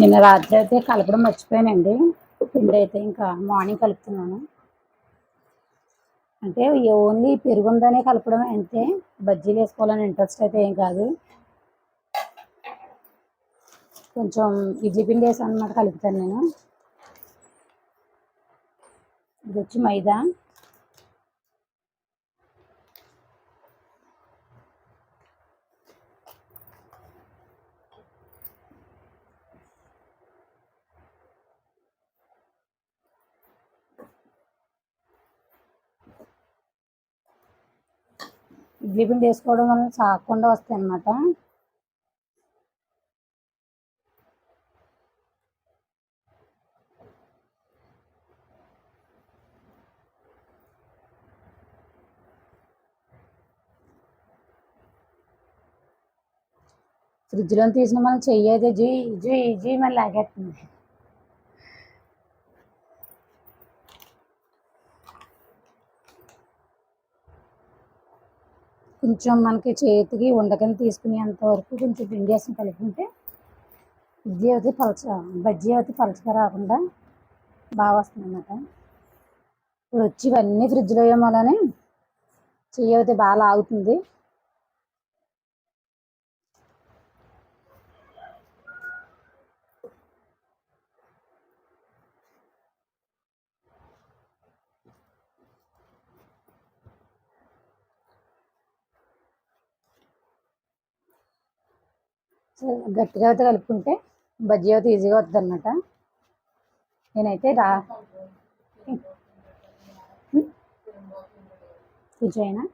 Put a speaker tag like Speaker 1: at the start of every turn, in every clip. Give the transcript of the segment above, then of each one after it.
Speaker 1: నిన్న రాత్రి అయితే కలపడం మర్చిపోయానండి. పిండి అయితే ఇంకా మార్నింగ్ కలుపుతున్నాను. అంటే ఓన్లీ పెరుగు ఉందనే కలపడమే అంతే. బజ్జీలు వేసుకోవాలని ఇంట్రెస్ట్ అయితే ఏం కాదు. కొంచెం ఇడ్లీ పిండి వేసాను అన్నమాట, కలుపుతాను నేను. ఇది వచ్చి మైదా. ఇడ్లీ పిండి వేసుకోవడం వల్ల సాగకుండా వస్తాయి అన్నమాట. ఫ్రిడ్జ్లో తీసిన మనం చెయ్యి అయితే జీ మళ్ళీ లాగేస్తుంది. కొంచెం మనకి చేతికి ఉండకని తీసుకునేంత వరకు కొంచెం పిండి వేసి కలుపుకుంటే ఇడ్లీ అయితే బజ్జీ అయితే పలచగా రాకుండా బాగా వస్తుంది అన్నమాట. ఇప్పుడు వచ్చి ఇవన్నీ ఫ్రిడ్జ్లో వేయమోలని చెయ్యి అయితే బాగా లాగుతుంది. గట్టిగా అయితే కలుపుకుంటే బజ్జీ అయితే ఈజీగా వస్తుంది అన్నమాట. నేనైతే కొంచెం అయినా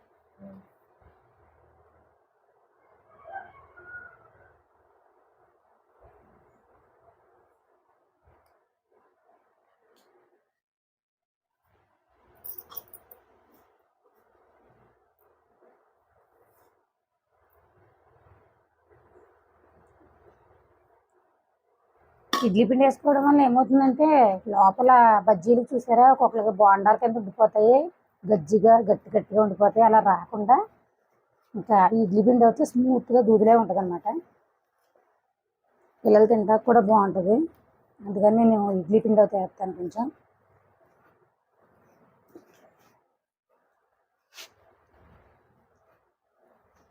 Speaker 1: ఇడ్లీ పిండి వేసుకోవడం వల్ల ఏమవుతుందంటే లోపల బజ్జీలు చూసారా, ఒక్కొక్కరికి బోండాల కింద ఉండిపోతాయి, గట్టిగా ఉండిపోతాయి. అలా రాకుండా ఇంకా ఇడ్లీ పిండి అయితే స్మూత్గా దూదిలే ఉంటుంది అన్నమాట. పిల్లలు తింటాక కూడా బాగుంటుంది. అందుకని నేను ఇడ్లీ పిండి అయితే వేస్తాను. కొంచెం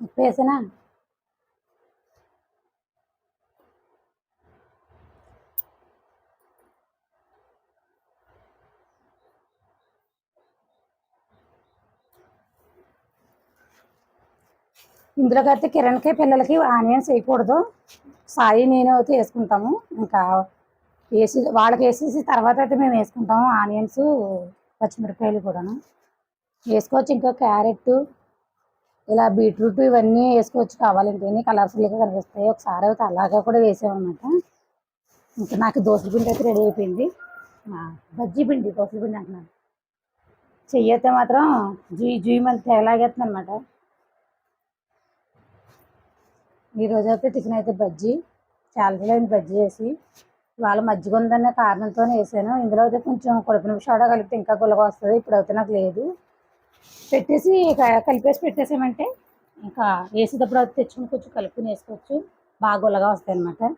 Speaker 1: ఉప్పు వేసినా ఇందులోకి అయితే కిరణ్కి పిల్లలకి ఆనియన్స్ వేయకూడదు. సాయి నేను అయితే వేసుకుంటాము. ఇంకా వాళ్ళకి వేసేసి తర్వాత అయితే మేము వేసుకుంటాము ఆనియన్స్, పచ్చిమిరపకాయలు కూడాను వేసుకోవచ్చు. ఇంకా క్యారెట్, ఇలా బీట్రూట్ ఇవన్నీ వేసుకోవచ్చు కావాలంటే, కలర్ఫుల్గా కనిపిస్తాయి. ఒకసారి అయితే అలాగా కూడా వేసామన్నమాట. ఇంకా నాకు దోశల పిండి అయితే రెడీ అయిపోయింది. బజ్జీ పిండి, దోశల పిండి అంటున్నాను. చెయ్యి అయితే మాత్రం జూయి మంది తెగలాగేస్తుంది అనమాట. ఈరోజు అయితే టిఫిన్ అయితే బజ్జీ. చాలా రోజులైంది బజ్జీ వేసి. ఇవాళ మజ్జిగ ఉందనే కారణంతో వేసాను. ఇందులో అయితే కొంచెం కొడుకుని సోడా కలిపితే ఇంకా గుల్లగా వస్తుంది. ఇప్పుడు అయితే నాకు లేదు. పెట్టేసి కలిపేసి పెట్టేసామంటే ఇంకా వేసేటప్పుడు అయితే తెచ్చుకుని కొంచెం కలుపుకుని వేసుకోవచ్చు. బాగా గుల్లగా వస్తాయి అన్నమాట.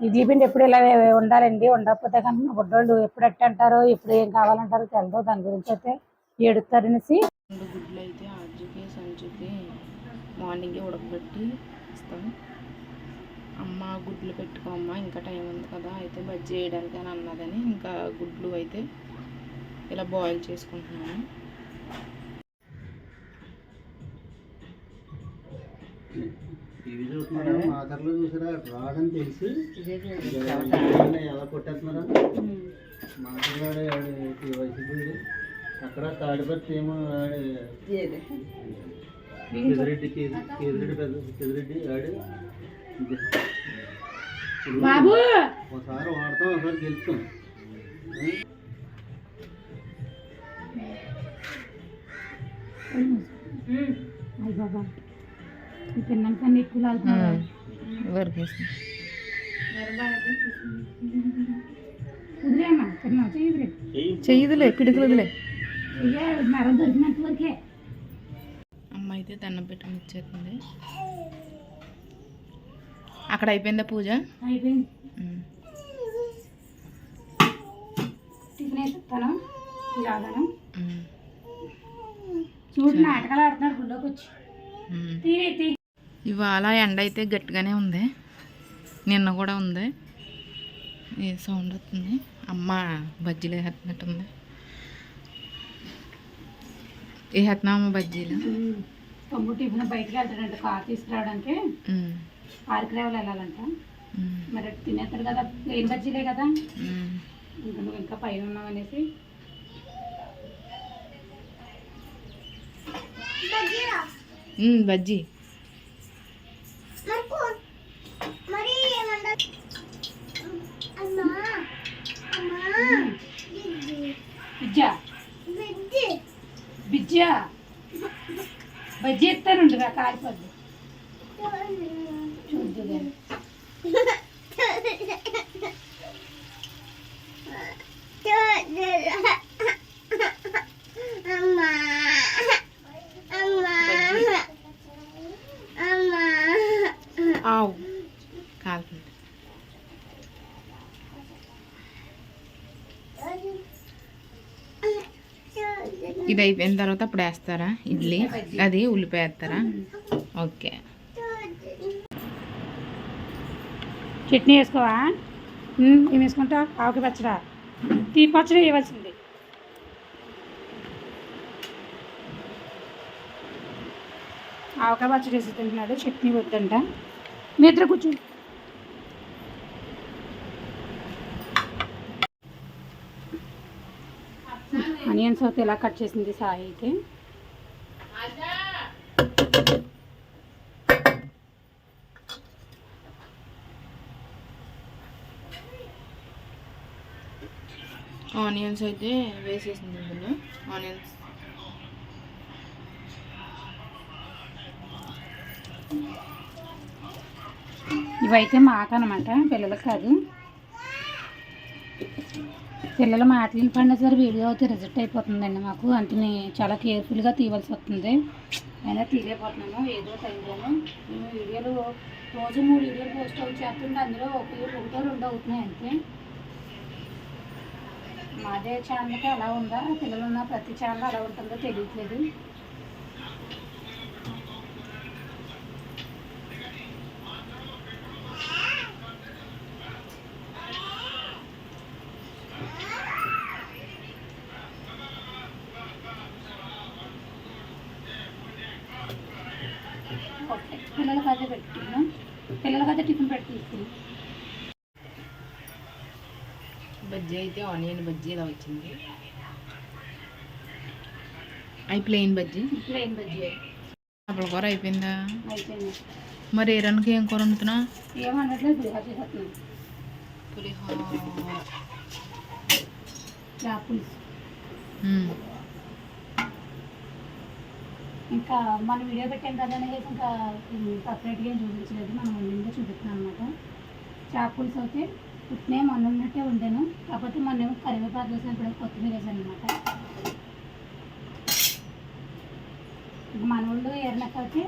Speaker 1: ఇడ్లీ పిండి ఎప్పుడు ఇలా ఉండాలండి. ఉండకపోతే కనుక బుడ్డోళ్ళు ఎప్పుడు ఎట్ట అంటారో, ఎప్పుడు ఏం కావాలంటారో తెలదు. దాని గురించి అయితే ఏడుతారనేసి
Speaker 2: 2 గుడ్లు అయితే ఆర్జుకి సంచుకి మార్నింగే ఉడకబెట్టి ఇస్తాం. అమ్మ గుడ్లు పెట్టుకోమ్మా, ఇంకా టైం ఉంది కదా, అయితే బజ్జీ వేయడానికి అని అన్నదని ఇంకా గుడ్లు అయితే ఇలా బాయిల్ చేసుకుంటున్నాను.
Speaker 3: టీవీ చూస్తున్నారా, మాటల్లో చూసారా, రాడని తెలిసి ఎలా కొట్టేస్తున్నారా. మాటలాడే వయసు అక్కడ తాడిపత్రి ఏమో కేజిరెడ్డి కేజిరెడ్డి ఆడు ఒకసారి వాడతాం, ఒకసారి గెలుస్తాం.
Speaker 1: బాబా తిన్నాకన్నా ఎక్కువ వదిలేమ్మా, తిన్నావు
Speaker 2: చెయ్యదులే, పిడుగులు వదిలే.
Speaker 1: మరం దొరికినంత వరకే.
Speaker 2: అమ్మ అయితే దండం పెట్టుకుని ఇచ్చేస్తుంది. అక్కడ అయిపోయిందా పూజ?
Speaker 1: అయిపోయింది. టిఫిన్ వేసేస్తాను ఇలాగాను. చూడు నాటకాలు ఆడుతున్నాడు గుళ్ళోకి వచ్చి.
Speaker 2: ఇవాళ ఎండ అయితే గట్టిగానే ఉంది, నిన్న కూడా ఉంది. ఏ సౌండ్ వస్తుంది? అమ్మ బజ్జీలు వేస్తున్నట్టుంది. వేస్తున్నామమ్మ బజ్జీలు.
Speaker 1: తమ్ముడు టిఫిన్ బయటకు వెళ్తాడంట కార్ తీసుకురావడానికి, ఆరికరేవలు వెళ్ళాలంట. మరి తినేస్తాడు కదా, ప్లేన్ బజ్జీలే కదా, ఇంకా నువ్వు ఇంకా పైన ఉన్నావు అనేసి.
Speaker 2: బజ్జీ
Speaker 1: బిజ్జా బిజ్జా బజ్జీ ఎత్తానుండు కారిపోద్ది చూద్దు.
Speaker 2: ఆవు కాలుతుంది. ఇది అయిపోయిన తర్వాత అప్పుడు వేస్తారా ఇడ్లీ? అది ఉల్లిపాయ వేస్తారా? ఓకే.
Speaker 1: చట్నీ వేసుకోవా? ఏం వేసుకుంటా? ఆవుకి పచ్చడా, తీ పచ్చడి వేయవలసింది. ఆవకాయ పచ్చడి వేసి తింటున్నాడు, చట్నీ వద్దంట. మీ ఇద్దరు కూర్చో. ఆనియన్స్ అయితే ఇలా కట్ చేసింది సాయి అయితే.
Speaker 2: ఆనియన్స్ అయితే వేసేసింది ఇందులో. ఆనియన్స్
Speaker 1: ఇవైతే మాకనమాట, పిల్లలకు కాదు. పిల్లల మాటలు పండిన సరే వీడియో అయితే రిజెక్ట్ అయిపోతుందండి మాకు, అంటే చాలా కేర్ఫుల్గా తీయవలసి వస్తుంది. అయినా తీయలేకపోతున్నాము ఏదో టైంలోనూ. మేము వీడియోలు రోజు 3 వీడియోలు పోస్ట్ అవుట్ చేస్తుంటే అందులో ఒకటో 2 అవుతున్నాయి అంతే. మాదే ఛానల్కి అలా ఉందా, పిల్లలు ఉన్న ప్రతి ఛానల్ అలా ఉంటుందో తెలియట్లేదు. పిల్లలకైతే పెట్టుకున్నాం, పిల్లలకైతే టిఫిన్ పెట్టి తీసుకున్నాం.
Speaker 2: బజ్జీ అయితే ఆనియన్ బజ్జీ ఇలా వచ్చింది. అవి ప్లెయిన్ బజ్జీ. చేపల కూర అయిపోయిందా?
Speaker 1: అయిపోయింది.
Speaker 2: మరి ఏ రన్కి ఏం కూర వండుతున్నా?
Speaker 1: ఏమనట్లేదు, పులిహోర చేసేస్తున్నాం.
Speaker 2: పులిహోర
Speaker 1: పులుసు. ఇంకా మనం వీడియో పెట్టాం కదా అనేసి ఇంకా సపరేట్గా ఏం చూపించలేదు, మనం వండిందే చూపిస్తున్నాం అనమాట. చేప పులుసు అయితే పుట్టినే మొన్న ఉన్నట్టే వండాను, కాకపోతే మొన్న కరివేపాకు వేసినప్పుడు కొత్తిమీర వేసాను అనమాట. ఇంకా మన వాళ్ళు ఎర్రనక్క అయితే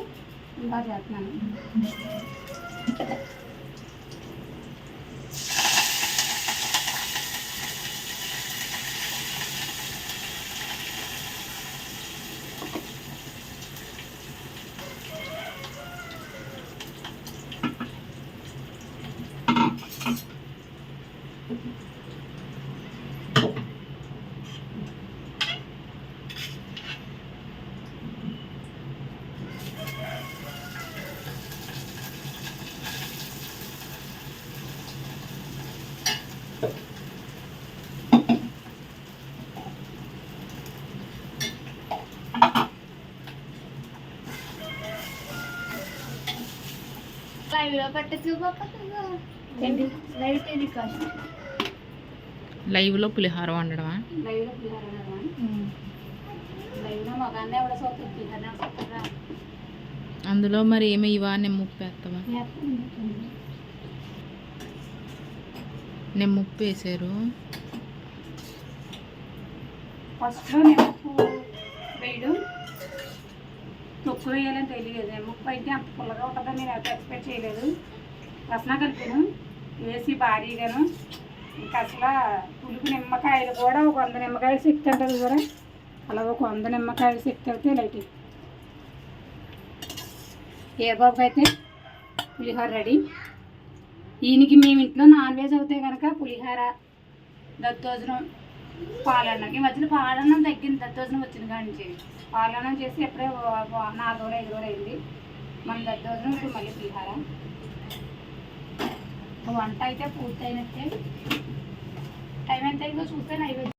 Speaker 1: ఇంకా చేస్తున్నాను.
Speaker 2: లైవ్లో పులిహోర వండడమా? అందులో మరి ఏమి ఇవా నిమ్ముప్పు వేస్తావా? నిమ్ముప్పు వేసారు.
Speaker 1: ఫస్ట్లో నిమ్ముప్పు వేయడం తొక్కు వేయాలని తెలియదు. నిమ్ముప్పు అయితే అంత పుల్లగా ఉంటుందని నేను అయితే ఎక్స్పెక్ట్ చేయలేదు. రసన కలిపాను వేసి భారీగాను. ఇంకా అసలు పులుపు నిమ్మకాయలు కూడా ఒక 100 నిమ్మకాయలు శక్తి ఉంటుంది కూడా, అలా ఒక 100 నిమ్మకాయలు శక్తి అయితే లైట్. ఏ బాబుకి అయితే పులిహోర రెడీ. ఈయనకి మేము ఇంట్లో నాన్ వెజ్ అవుతే కనుక పులిహోర, దద్దోజనం, పాలన్నం. ఈ మధ్యలో పాలన్నం తగ్గింది, దద్దోజనం వచ్చిన కాడి నుంచి. పాలన్నం చేసి ఎప్పుడే 4 రోజులు 5 రోజులు అయింది. మన దద్దోజనం ఇప్పుడు మళ్ళీ పులిహోర. వంట అయితే పూర్తయినట్టే. టైం ఎంత అయిందో చూస్తే 9.